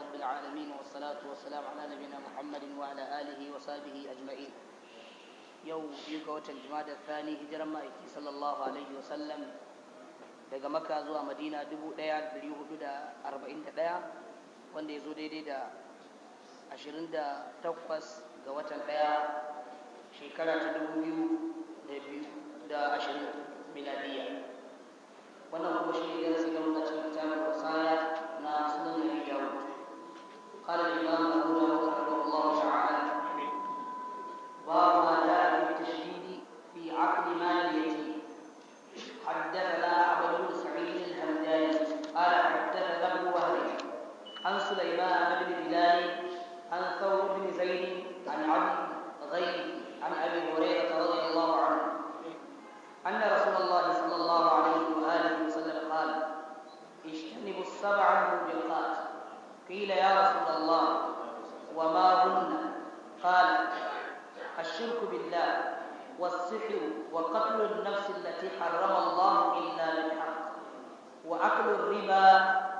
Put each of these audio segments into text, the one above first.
رب العالمين والصلاة والسلام على نبينا محمد وعلى آله وصحبه أجمعين. يوم يقوة الجماد الثاني هجرة مائكي صلى الله عليه وسلم daga Makka zuwa Madina 1441 wanda ya zo daidai da 28 ga watan 1 shekara ta 2020 miladiya. Wannan kuma shi ne darasi ga lokacin kitabul wasaya na sunan Abi Dawud. قال الإمام أبو داود رحمه الله تعالى: باب ما جاء في التشديد في عقد مال اليتيم. حدثنا عبد بن سعيد الهمداني قال حدثنا ابن وهب عن سليمان بن بلال عن ثور بن زيد عن عبد غيث عن ابي هريره رضي الله عنه ان رسول الله صلى الله عليه واله وسلم قال: اجتنبوا السبع الموبقات. قيل: يا رسول الله وما هن؟ قال: الشرك بالله والسحر وقتل النفس التي حرم الله إلا بالحق وأكل الربا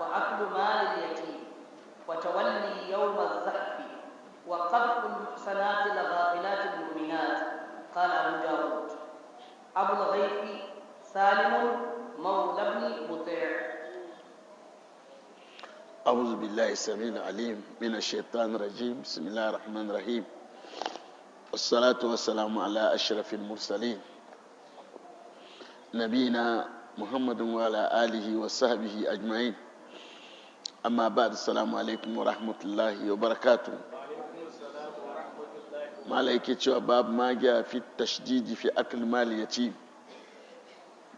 وأكل مال اليتيم وتولي يوم الزحف وقذف المحصنات الغافلات المؤمنات. قال أبو داود: أبو الغيث سالم مولى بن مطيع. أعوذ بالله السميع العليم من الشيطان الرجيم. بسم الله الرحمن الرحيم. والصلاة والسلام على أشرف المرسلين نبينا محمد وعلى آله وصحبه أجمعين. أما بعد، السلام عليكم ورحمة الله وبركاته. مالك باب ما جاء في التشديد في أكل مال اليتيم.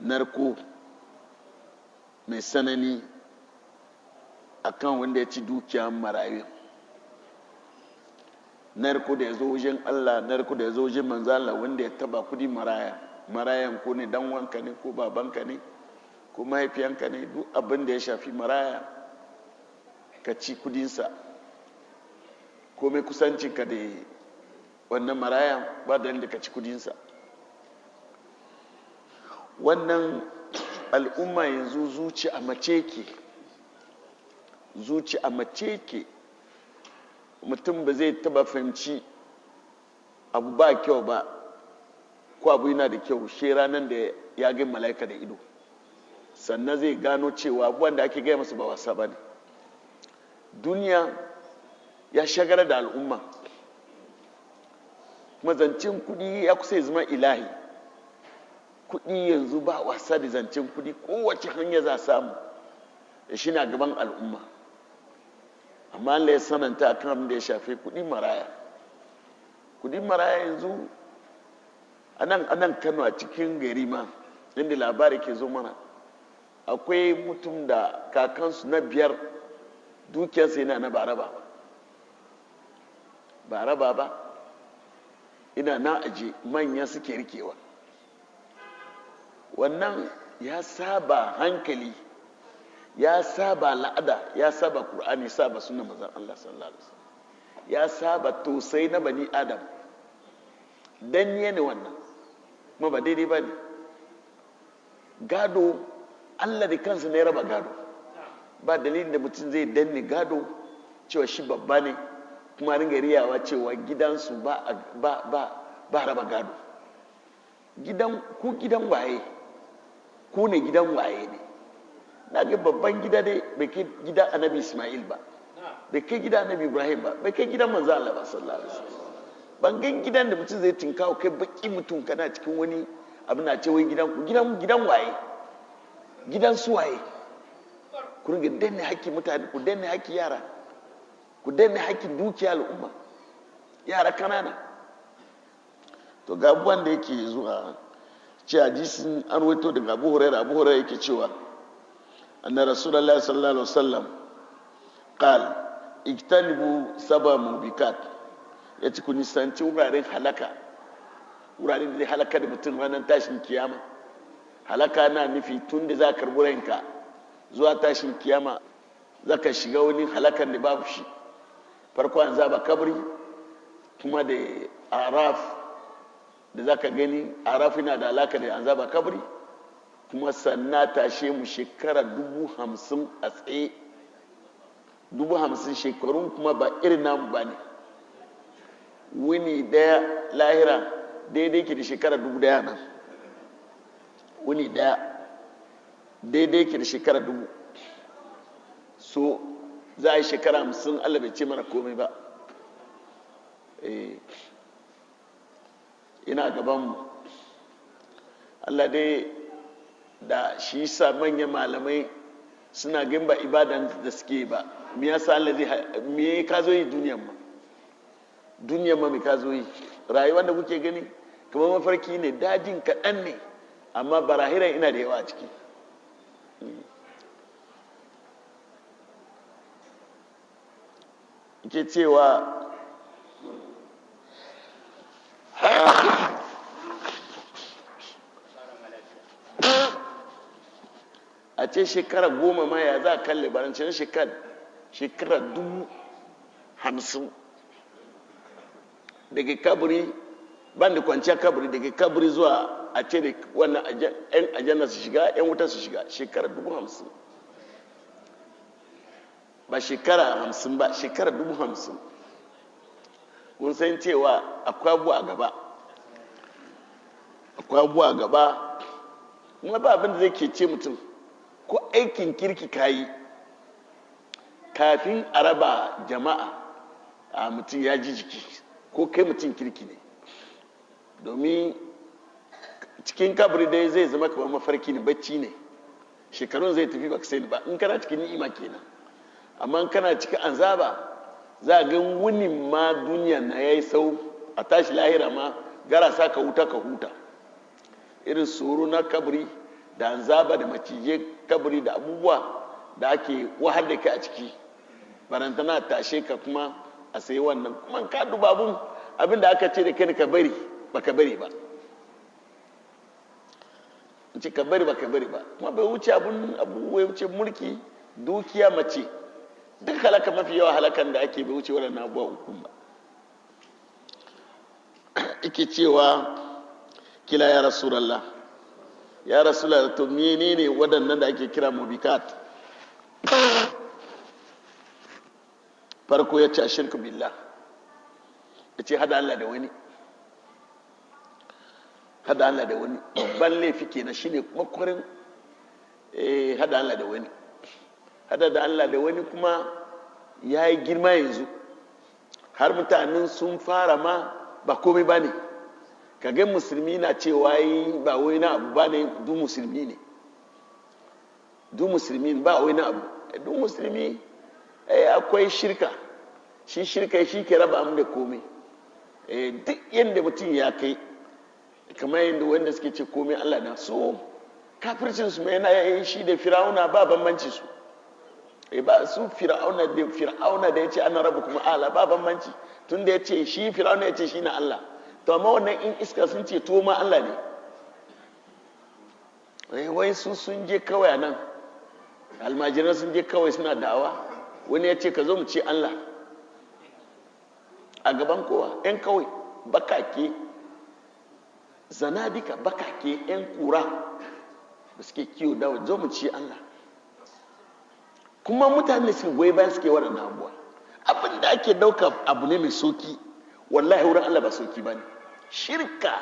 نركو mai sanani akan wanda ya ci dukiyar marayu, narko da ya zo wajen Allah, narko da ya zo wajen manzo Allah, wanda ya taba kudi marayan ko ne dan wanka ne ko babanka ne ko mahaifiyanka ne, duk abin da ya shafi maraya ka ci kudinsa ko mai kusancinka da wannan maraya ba da ka ci kudinsa. Wannan al'umma yanzu zuci a mace ke, mutum ba zai taba fahimci abu ba kyau ba ko abu yana da kyau shi ranar da ya ga mala'ika da ido, sannan zai gano cewa abubuwan da ake gaya masa ba wasa ba ne. Duniya ya shagara da al'umma, kuma zancen kudi ya kusa ya zama ilahi. Kudi yanzu ba wasa da zancen kudi, kowace hanya za a samu da shi na gaban al'umma. Amma Allah ya sananta kan abin da ya shafi kudin maraya. Kudin maraya yanzu anan Kano a cikin gari ma inda labari ke zo mana, akwai mutum da kakansu na 5 dukiyarsa yana na baraba ba ina na aje manya suke rikewa. Wannan ya saba hankali, ya saba al'ada, ya saba Qur'ani, ya saba sunan manzon Allah sallallahu alaihi wasallam, ya saba tosai na bani Adam. Danniye ne wannan, kuma ba daidai ba ne. Gado, Allah da kansa ne raba gado. Ba dalilin da mutum zai danne gado cewa shi babba ne, kuma ringa riyawa cewa gidansu ba raba gado. Ku gidan waye? Ku ne gidan waye ne? Na ga babban gida dai bai kai gida annabi Ismail ba, bai kai gida annabi Ibrahim ba, bai kai gidan manzo Allah ba sallallahu alaihi wasallam. Ban gan gidan da mutum zai tinkawo kai baki mutum kana cikin wani abu na ce wai gidan waye? Gidan su waye? Ku ringa danne haƙƙin mutane, ku danne haƙƙin yara, ku danne haƙƙin dukiya al'umma, yara kanana. To ga abubuwan da yake zuwa ce hadisin an waito daga Abu Hurairah yake cewa anna Rasulullahi sallallahu alaihi wasallam qal ijtanibu sab'a mubikat, yace ku nisanci wuraren halaka, wuraren da zai halaka da mutum ranar tashin kiyama. Halaka na nufi tun da za ka karbi ranka zuwa tashin kiyama za ka shiga wani halakan da babu shi. Farko an zaba kabri, kuma da araf da za ka gani, araf yana da alaka da an zaba kabri, kuma sannan tashe mu shekara 50,000 a tsaye 50,000 shekarun kuma ba irin namu ba ne. wuni daya lahira daidai ke da shekara 1,000 nan. wuni daya daidai ke da shekara 1,000. so za a yi shekara 50 Allah bai ce mana komai ba. ina gabanmu Allah dai da shi sa manyan malamai suna gan ba ibadan da suke ba. me yasa Allah zai me ka zo yi duniyan ma me ka zo yi? rayuwar da kuke gani kamar mafarki ne, dajin kaɗan ne amma barahiran ina da yawa a ciki. ke cewa a ce shekara 10 ma ya za a kalle barancin shekara 50,000 daga kaburi ban da kwanciya kaburi daga kaburi zuwa a ce da wannan yan ajanna su shiga yan wuta su shiga shekara 50,000 ba shekara 50 ba shekara 50,000. kun san cewa akwai abuwa a gaba kuma ba abin da zai ke ce mutum ko aikin kirki kayi kafin a raba jama'a a mutum ya ji jiki ko kai mutum kirki ne. domin cikin kabari dai zai zama kamar mafarki ne, bacci ne, shekarun zai tafi baka sani ba in kana cikin ni'ima kenan. amma in kana cikin azaba za a gan wunin ma duniya na yayi sau a tashi lahira ma gara sa ka huta irin tsoro na kabari da azaba da macije kabari da abubuwa da ake wahar da kai a ciki barantana tashe ka kuma a sayi wannan kuma ka duba abin da aka ce da kai ka bari baka bari ba. ce ka bari baka bari ba kuma bai wuce abu ya wuce mulki dukiya mace duk halaka mafi yawa halakan da ake bai wuce waɗannan abubuwa uku ba. ike cewa kila ya rasulallah to menene waɗannan da ake kira mubikat? farko ya ce ashirku billah, ya ce hada Allah da wani babban laifi kenan shine makwarin hada Allah da wani. hada da Allah da wani kuma ya yi girma yanzu har mutanen sun fara ma ba komai ba ne. kage musulmi na cewa yi ba wai na abu ba ne, du musulmi ne ba wai na abu. du musulmi akwai shirka shi ke raba mu da komai. duk yadda mutum ya kai kamar yadda wanda suke ce komai Allah na so kafircin su mai yana yayin shi da fir'auna ba bambanci su. ba su fir'auna da ya ce ana rabu kuma ala ba bambanci tun da ya ce shi fir'auna ya ce shi na Allah. to amma wannan in iska sun ce to ma Allah ne. wai su sun je kawai nan almajiran sun je kawai suna da'awa wani ya ce ka zo mu ce Allah a gaban kowa yan kawai bakake zanadika bakake yan kura da suke kiwo dawa zo mu ce Allah. kuma mutane su goyi bayan suke waɗannan abuwa abin da ake dauka abu ne mai soki wallahi wurin Allah ba soki ba ne. shirka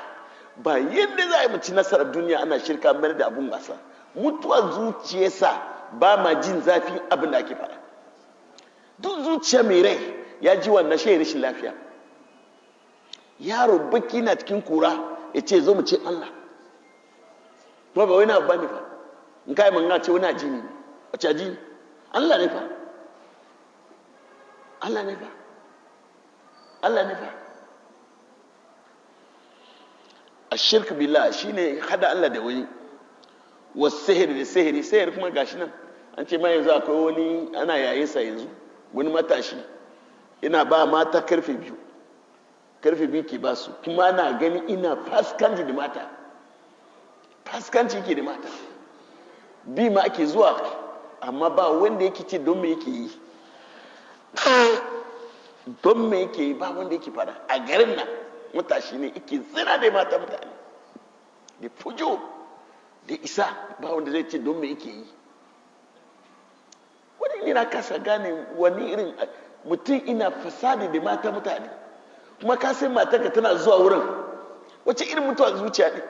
ba yadda za a yi mace nasarar duniya ana shirka mayar da abun wasa. mutuwa zuciyarsa ba ma jin zafi abin da ake fara. duk zuciya mai rai ya ji wannan shi rashin lafiya. yaro baki na cikin kura ya ce zo mu ce Allah kuma ba wani abu ba ne fa. in kai manga ce wani ajini ne wace ajini? Allah ne fa. ashirk billah shine hada Allah da wani. wasu sihiri kuma gashi nan an ce ma yanzu akwai wani ana yayin sa yanzu wani matashi ina ba mata karfe biyu ke ba su kuma na gani ina faskanci da mata bi ma ake zuwa amma ba wanda yake ce don me yake yi ba wanda yake fada a garin nan. matashi ne yake zina da mata mutane da fujo da isa ba wanda zai ce don me yake yi. wani ne na kasa gane wani irin mutum ina fasadi da mata mutane, kuma ka sai matarka tana zuwa wurin, wace irin mutuwa zuciya ne?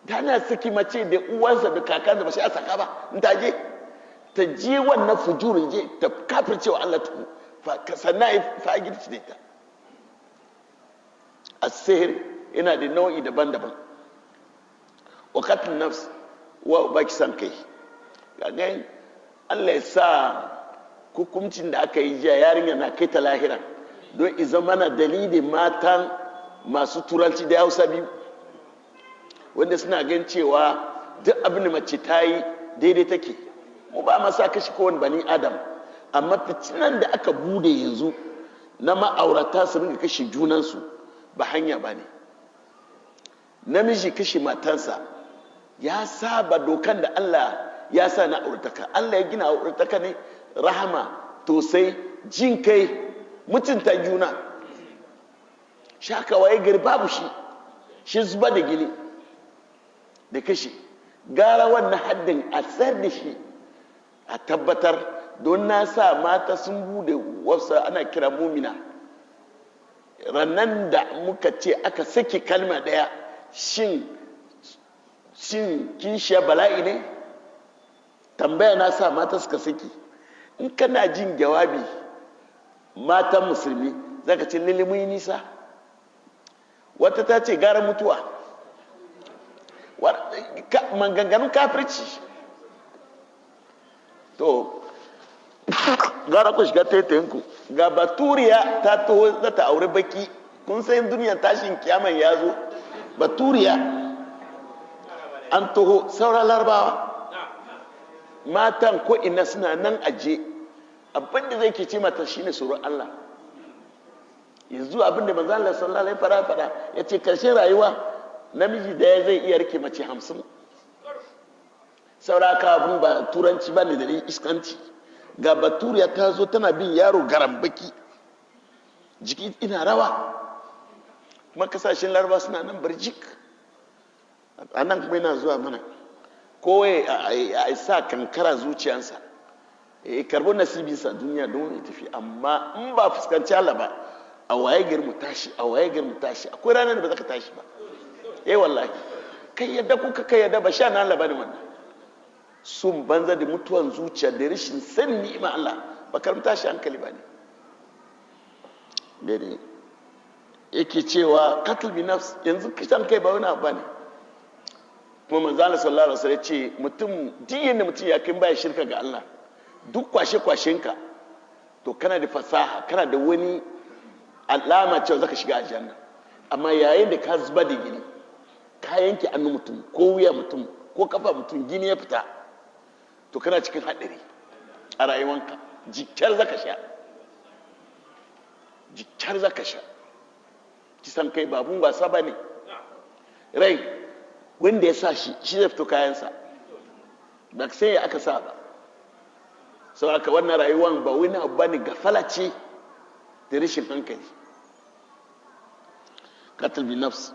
da ana saki mace da uwansa da kakansa ba sai a saka ba, in ta je wannan fujurin je ta kafircewa Allah ta sannan ya fagirci da ita. Asir yana da nau'i daban-daban. Wakatun nafs wa baki san kai. Gagayin Allah ya sa hukuncin da aka yi jiya yarinya na kai ta lahira don izama na dalilin matan masu turanci da Hausa biyu wanda suna gan cewa duk abin da mace ta yi daidai take. Mu ba masa kashi kowane bani adam, amma fitinan da aka bude yanzu na ma'aurata su ringa kashe junansu ba hanya ba ne. Namiji kashe matansa ya saba dokan da Allah ya sa na aurtaka. Allah ya gina aurtaka ne rahama, tosai, jin kai, mutunta juna. Shaka waye gari babu shi zuba da gini da kashe. Gara wannan haddin a tsar da shi a tabbatar, don na sa mata sun bude wasu ana kira mumina. Rannan da muka ce aka saki kalma daya, shin kishiya bala'i ne? Tambaya na sa mata suka saki. In kana jin jawabi matan musulmi zaka ce lilimin nisa. Wata ta ce gara mutuwa, maganganun kafirci. To gara ku shiga taitayinku. Ga baturiya ta taho za ta aure baki. Kun san duniyar tashin kiyaman ya zo. Baturiya an taho sauran larabawa matan ko ina suna nan aje. Abinda zai ke ce mata shine tsoron Allah. Yanzu abinda manzo Allah sallallahu alaihi wasallam ya ce karshen rayuwa namiji da zai iya rike mace 50. Sauraka abin ba turanci ba ne da iskanci. Ga baturiya ta zo tana bin yaro garan baki, jiki ina rawa, kuma kasashen laraba suna nan barjik. A nan kuma yana zuwa mana kowai a sa kankara zuciyansa, karbo nasibinsa duniya don ya tafi. Amma in ba fuskanci Allah ba, a waye gari mu tashi, akwai ranar da ba za ka tashi ba. Wallahi kai yadda kuka kai yadda ba sha na Allah bane wannan. Sun banza da mutuwan zuciya da rashin sanin ni'ima Allah ba karamta shi hankali ba ne. Dede yake cewa qatl bi nafs, yanzu kisan kai ba wani abu ne. Kuma manzo Allah sallallahu alaihi wasallam ce mutum diyin da mutum ya kin baya shirka ga Allah, duk kwashenka to kana da fasaha, kana da wani alama cewa zaka shiga aljanna. Amma yayin da ka zuba da gini, ka yanke annu mutum ko wuya mutum ko kafa mutum, gini ya fita, to kana cikin haɗari a rayuwanka. Jikkar zaka sha. Kisan kai babun wasa ba ne. Rai wanda ya sa shi zai fito kayansa, ba sai ya aka sa ba. Sau aka wannan rayuwan ba wani abu ba ne, gafala ce da rashin hankali. Qatl bi nafs.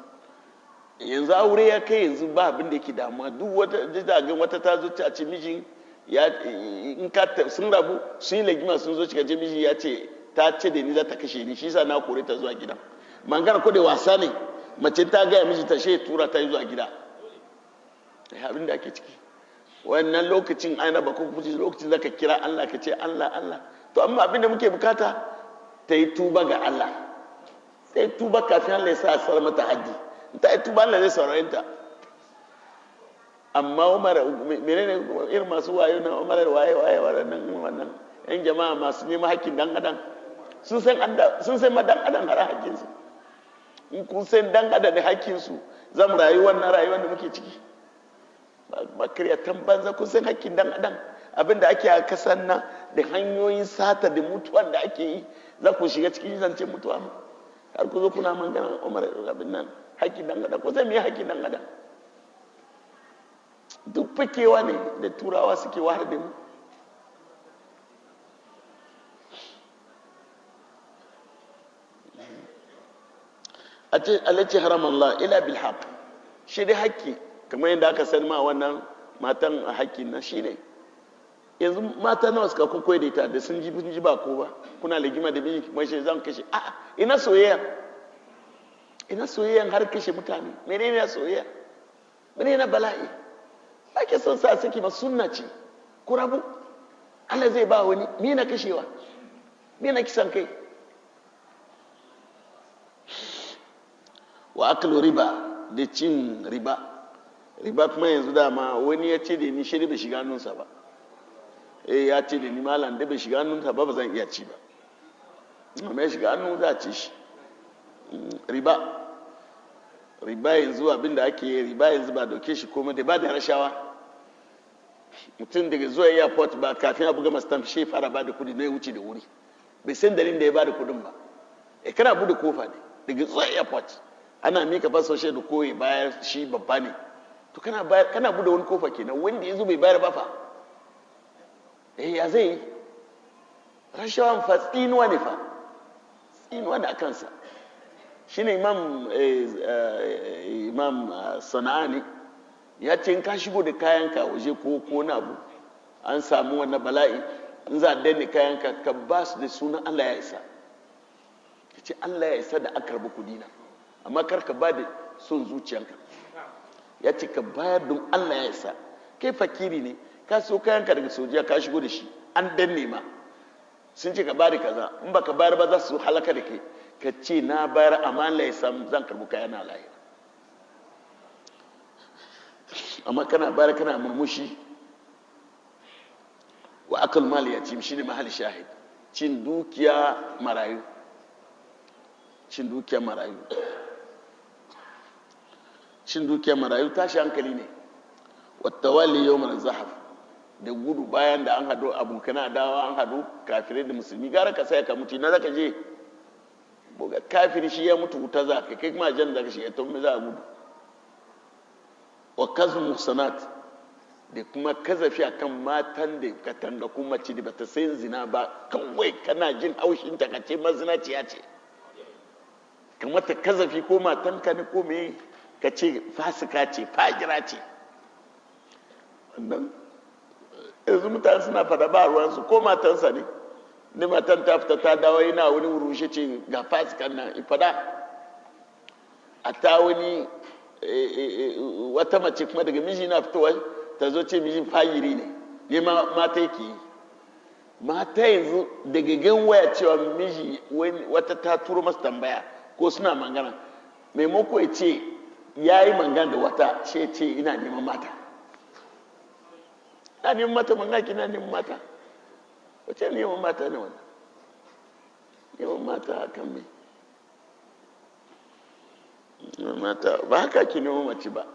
Yanzu aure ya kai yanzu ba abin da yake damuwa. Duk wata jiragen wata ta zo ta ce mijin in ka sun rabu sun yi lagima sun zo cika je miji ya ce ta ce da ni za ta kashe ni, shi sa na kore ta zuwa gida. Mangana ko da wasa ne, mace ta gaya miji ta she tura ta yi zuwa gida. Abin da ake ciki wannan lokacin aina ba ko lokacin zaka kira Allah ka ce Allah. To amma abin da muke bukata ta yi tuba ga Allah. Sai tuba kafin Allah ya sa a sar mata haddi. Ta yi tuba Allah zai saurare ta. Amma Umar menene irin masu wayo na Umar waye wannan yan jama'a masu neman hakkin dan adam sun san dan adam har hakkin su. In kun san dan adam da hakkin su zan rayu wannan rayuwar da muke ciki. Ba kiriyatan banza, kun san hakkin dan adam, abinda ake a kasan nan da hanyoyin sata da mutuwan da ake yi, za ku shiga cikin zancen mutuwa ma har ku zo kuna magana Umar abin nan hakkin dan adam. Ko sai me hakkin dan adam? Duk fakewa ne da turawa suke wahar da mu. Alaci haram Allah ila bil haq, shi dai haƙƙi kamar yadda aka san ma wannan matan haƙƙi na shi ne yanzu mata nawa suka kwakwai da ita da sun ji ba ko ba kuna legima da miji kuma shi zan kashe a ina soyayya har kashe mutane menene ya soyayya menene na bala'i ake son sa saki ma sunna ce ku rabu Allah zai ba wani me na kashewa me na kisan kai wa aklu riba da cin riba kuma yanzu dama wani ya ce da ni shi bai shiga hannunsa ba ya ce da ni malam da bai shiga hannunsa ba zan iya ci ba amma ya shiga hannun za a ci shi riba yanzu abinda ake yi riba yanzu ba dauke shi komai da ba da rashawa mutum daga zuwa airport ba kafin a buga masu tamfi fara ba da kudi na ya wuce da wuri bai san dalilin da ya ba da kudin ba kana bude kofa ne daga zuwa airport ana mika fasoshe da koyi bayar shi babba ne to kana bude wani kofa kenan wanda ya zo bai bayar ba fa ya zai yi rashawan fa tsinuwa ne fa tsinuwa da kansa shi ne imam sana'ani ya ce in ka shigo da kayanka waje ko na abu an samu wannan bala'i in za a danne kayanka ka ba su da sunan Allah ya isa ka ce Allah ya isa da aka rabu kudina amma kar ka ba da son zuciyanka ya ce ka bayar don Allah ya isa kai fakiri ne ka so kayanka daga sojiya ka shigo da shi an danne ma sun ce ka bari kaza in baka bayar ba za su halaka da kai ka ce na bayar amma Allah ya samu zan karbi kaya na lahira amma kana bayar kana murmushi wa akal mali ya ci shine mahal shahid cin dukiya marayu cin dukiya marayu tashi hankali ne wattawali yawmal zahaf da gudu bayan da an hadu abokana dawa an hadu kafirai da musulmi gara ka sai ka mutu na zaka je boga kafiri shi ya mutu wuta za ka kai kuma jan zaka shiga to me za a gudu wa kazmu sanat da kuma kazafi akan matan da ka tanga kuma mace da bata san zina ba kawai kana jin haushin ta kace mazinaciya ce kamar ta kazafi ko matan ka ne ko me kace fasika ce fajira ce wannan yanzu mutane suna fada ba ruwansu ko matansa ne matan ta fita ta dawo yana wani rushe ce ga fasikan nan ifada a ta wani wata mace kuma daga miji na fitowa ta zo ce mijin fayiri ne mata yake yi mata yanzu daga gan waya cewa miji wata ta turo masu tambaya ko suna magana maimako ya ce ya yi magana da wata shi ce ina neman mata na neman mata mangaki na neman mata wace neman mata ne wannan neman mata kan mai neman mata ba haka ki neman mace ba